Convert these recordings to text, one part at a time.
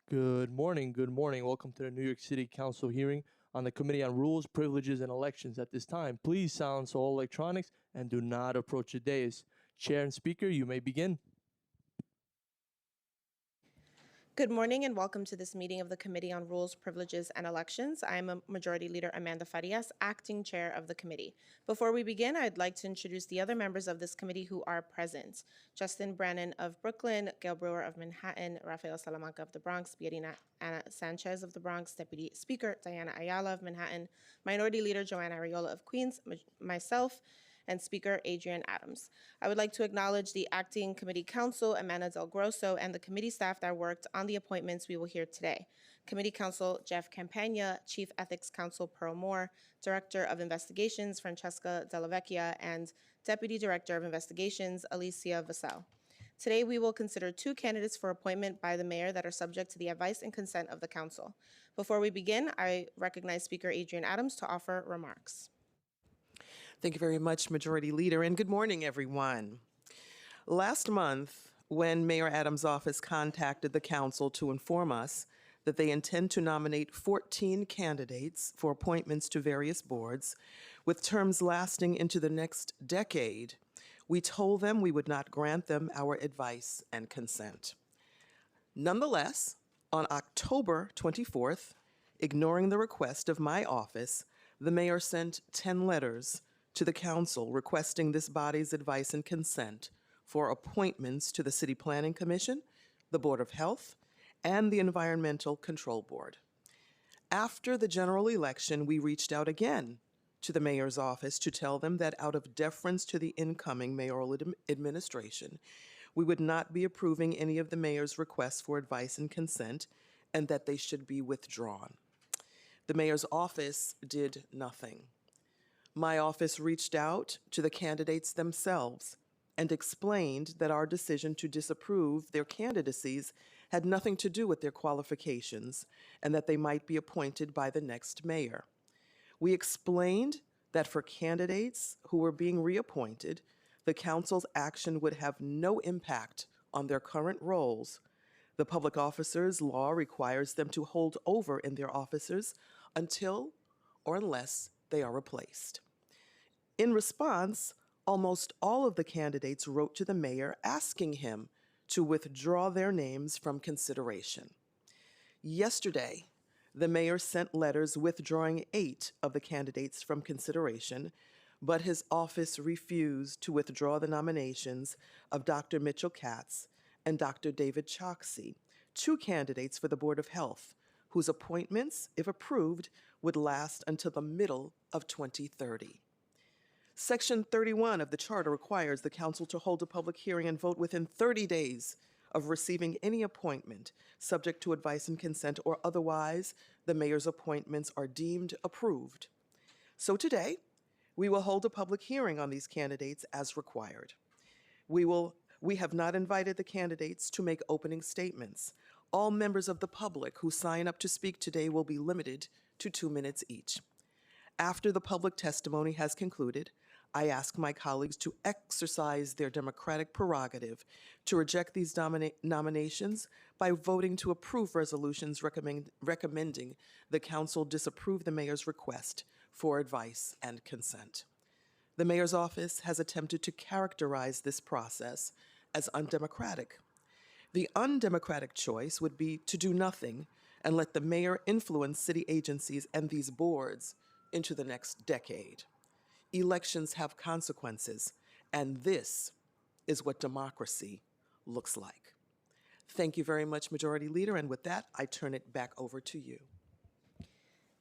Good morning. Good morning. Welcome to the New York City Council hearing on the Committee on Rules, Privileges, and Elections. At this time, please silence all electronics and do not approach the dais. Chair and Speaker, you may begin. Good morning and welcome to this meeting of the Committee on Rules, Privileges, and Elections. I am Majority Leader Amanda Farias, acting chair of the committee. Before we begin, I'd like to introduce the other members of this committee who are present. Justin Brannon of Brooklyn, Gail Brewer of Manhattan, Rafael Salamanca of the Bronx, Pierina Ana Sanchez of the Bronx, Deputy Speaker Diana Ayala of Manhattan, Minority Leader Joanna Ariola of Queens, myself, and Speaker Adrian Adams. I would like to acknowledge the acting committee counsel, Amanda Del Grosso, and the committee staff that worked on the appointments we will hear today. Committee counsel Jeff Campagna, Chief Ethics Counsel Pearl Moore, Director of Investigations Francesca Della Vecchia, and Deputy Director of Investigations Alicia Vassell. Today, we will consider two candidates for appointment by the mayor that are subject to the advice and consent of the council. Before we begin, I recognize Speaker Adrian Adams to offer remarks. Thank you very much, Majority Leader, and good morning, everyone. Last month, when Mayor Adams' office contacted the council to inform us that they intend to nominate 14 candidates for appointments to various boards with terms lasting into the next decade, we told them we would not grant them our advice and consent. Nonetheless, on October 24th, ignoring the request of my office, the mayor sent 10 letters to the council requesting this body's advice and consent for appointments to the City Planning Commission, the Board of Health, and the Environmental Control Board. After the general election, we reached out again to the mayor's office to tell them that out of deference to the incoming mayoral administration, we would not be approving any of the mayor's requests for advice and consent, and that they should be withdrawn. The mayor's office did nothing. My office reached out to the candidates themselves and explained that our decision to disapprove their candidacies had nothing to do with their qualifications and that they might be appointed by the next mayor. We explained that for candidates who were being reappointed, the council's action would have no impact on their current roles. The public officers law requires them to hold over in their offices until or unless they are replaced. In response, almost all of the candidates wrote to the mayor asking him to withdraw their names from consideration. Yesterday, the mayor sent letters withdrawing 8 of the candidates from consideration, but his office refused to withdraw the nominations of Dr. Mitchell Katz and Dr. David Choksi, 2 candidates for the Board of Health, whose appointments, if approved, would last until the middle of 2030. Section 31 of the Charter requires the council to hold a public hearing and vote within 30 days of receiving any appointment, subject to advice and consent, or otherwise the mayor's appointments are deemed approved. So today, we will hold a public hearing on these candidates as required. We have not invited the candidates to make opening statements. All members of the public who sign up to speak today will be limited to 2 minutes each. After the public testimony has concluded, I ask my colleagues to exercise their democratic prerogative to reject these nominations by voting to approve resolutions recommending the council disapprove the mayor's request for advice and consent. The mayor's office has attempted to characterize this process as undemocratic. The undemocratic choice would be to do nothing and let the mayor influence city agencies and these boards into the next decade. Elections have consequences, and this is what democracy looks like. Thank you very much, Majority Leader, and with that, I turn it back over to you.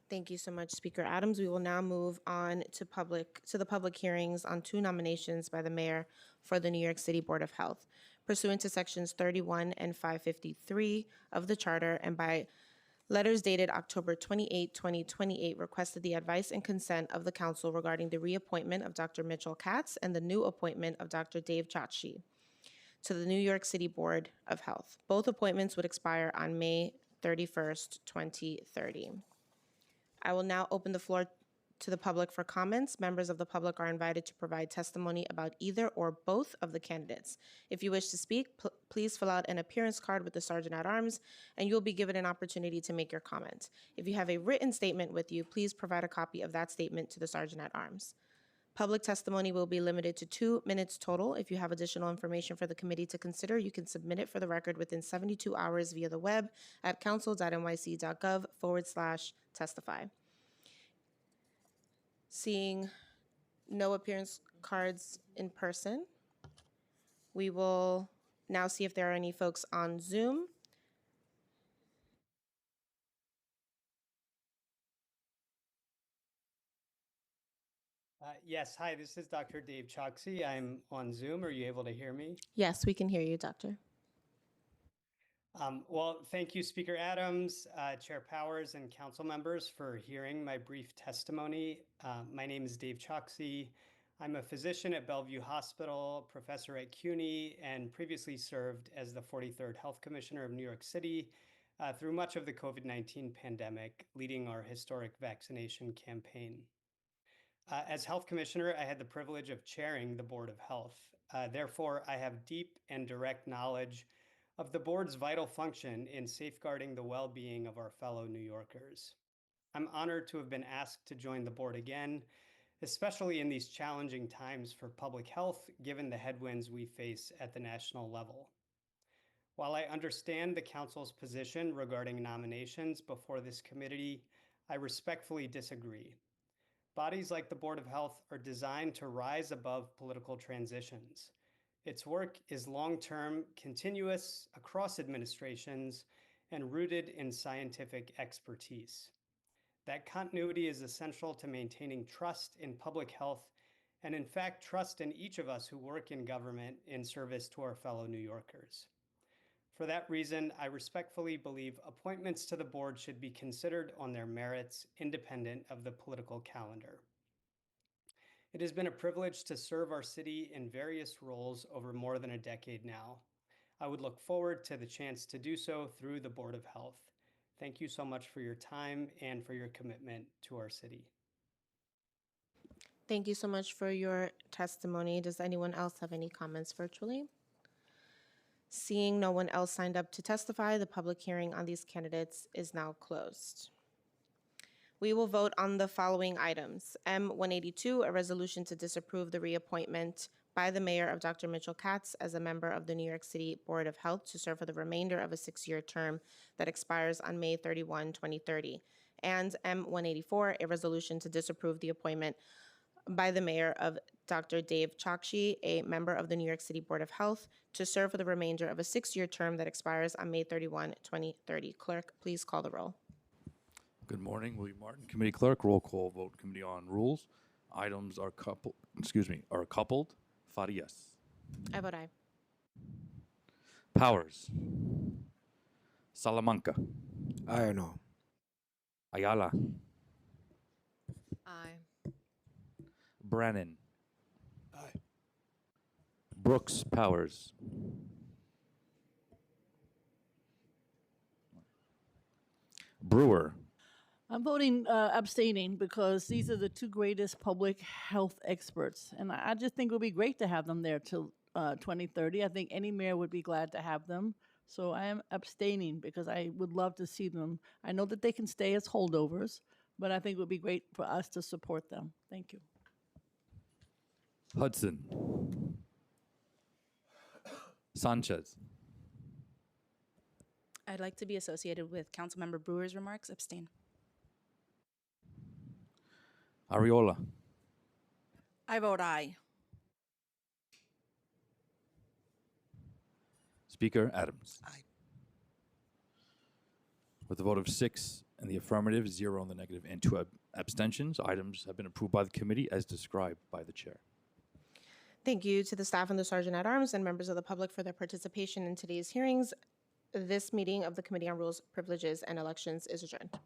Thank you so much, Speaker Adams. We will now move on to the public hearings on 2 nominations by the mayor for the New York City Board of Health. Pursuant to sections 31 and 553 of the Charter and by letters dated October 28, 2028, requested the advice and consent of the council regarding the reappointment of Dr. Mitchell Katz and the new appointment of Dr. Dave Choksi to the New York City Board of Health. Both appointments would expire on May 31st, 2030. I will now open the floor to the public for comments. Members of the public are invited to provide testimony about either or both of the candidates. If you wish to speak, please fill out an appearance card with the Sergeant at Arms, and you'll be given an opportunity to make your comment. If you have a written statement with you, please provide a copy of that statement to the Sergeant at Arms. Public testimony will be limited to 2 minutes total. If you have additional information for the committee to consider, you can submit it for the record within 72 hours via the web at council.nyc.gov/testify. Seeing no appearance cards in person, we will now see if there are any folks on Zoom. Yes, hi, this is Dr. Dave Nycc. I'm on Zoom. Are you able to hear me? Yes, we can hear you, Doctor. Well, thank you, Speaker Adams, Chair Powers, and council members for hearing my brief testimony. My name is Dave Nycc. I'm a physician at Bellevue Hospital, professor at CUNY, and previously served as the 43rd Health Commissioner of New York City through much of the COVID-19 pandemic, leading our historic vaccination campaign. As Health Commissioner, I had the privilege of chairing the Board of Health. Therefore, I have deep and direct knowledge of the board's vital function in safeguarding the well-being of our fellow New Yorkers. I'm honored to have been asked to join the board again, especially in these challenging times for public health, given the headwinds we face at the national level. While I understand the council's position regarding nominations before this committee, I respectfully disagree. Bodies like the Board of Health are designed to rise above political transitions. Its work is long-term, continuous, across administrations, and rooted in scientific expertise. That continuity is essential to maintaining trust in public health and, in fact, trust in each of us who work in government in service to our fellow New Yorkers. For that reason, I respectfully believe appointments to the board should be considered on their merits, independent of the political calendar. It has been a privilege to serve our city in various roles over more than a decade now. I would look forward to the chance to do so through the Board of Health. Thank you so much for your time and for your commitment to our city. Thank you so much for your testimony. Does anyone else have any comments virtually? Seeing no one else signed up to testify, the public hearing on these candidates is now closed. We will vote on the following items. M-182, a resolution to disapprove the reappointment by the mayor of Dr. Mitchell Katz as a member of the New York City Board of Health to serve for the remainder of a 6-year term that expires on May 31, 2030. And M-184, a resolution to disapprove the appointment by the mayor of Dr. Dave Nycc, a member of the New York City Board of Health, to serve for the remainder of a 6-year term that expires on May 31, 2030. Clerk, please call the roll. Good morning, William Martin, Committee Clerk. Roll call vote, Committee on Rules. Items are coupled. Farias. I vote aye. Powers. Salamanca. I know. Ayala. Aye. Brannon. Aye. Brooks. Powers. Brewer. I'm voting abstaining because these are the two greatest public health experts. And I just think it would be great to have them there till 2030. I think any mayor would be glad to have them. So I am abstaining because I would love to see them. I know that they can stay as holdovers, but I think it would be great for us to support them. Thank you. Hudson. Sanchez. I'd like to be associated with Councilmember Brewer's remarks. Abstain. Ariola. I vote aye. Speaker Adams. Aye. With a vote of 6 in the affirmative, 0 in the negative, and 2 abstentions, items have been approved by the committee as described by the chair. Thank you to the staff and the Sergeant at Arms and members of the public for their participation in today's hearings. This meeting of the Committee on Rules, Privileges, and Elections is adjourned.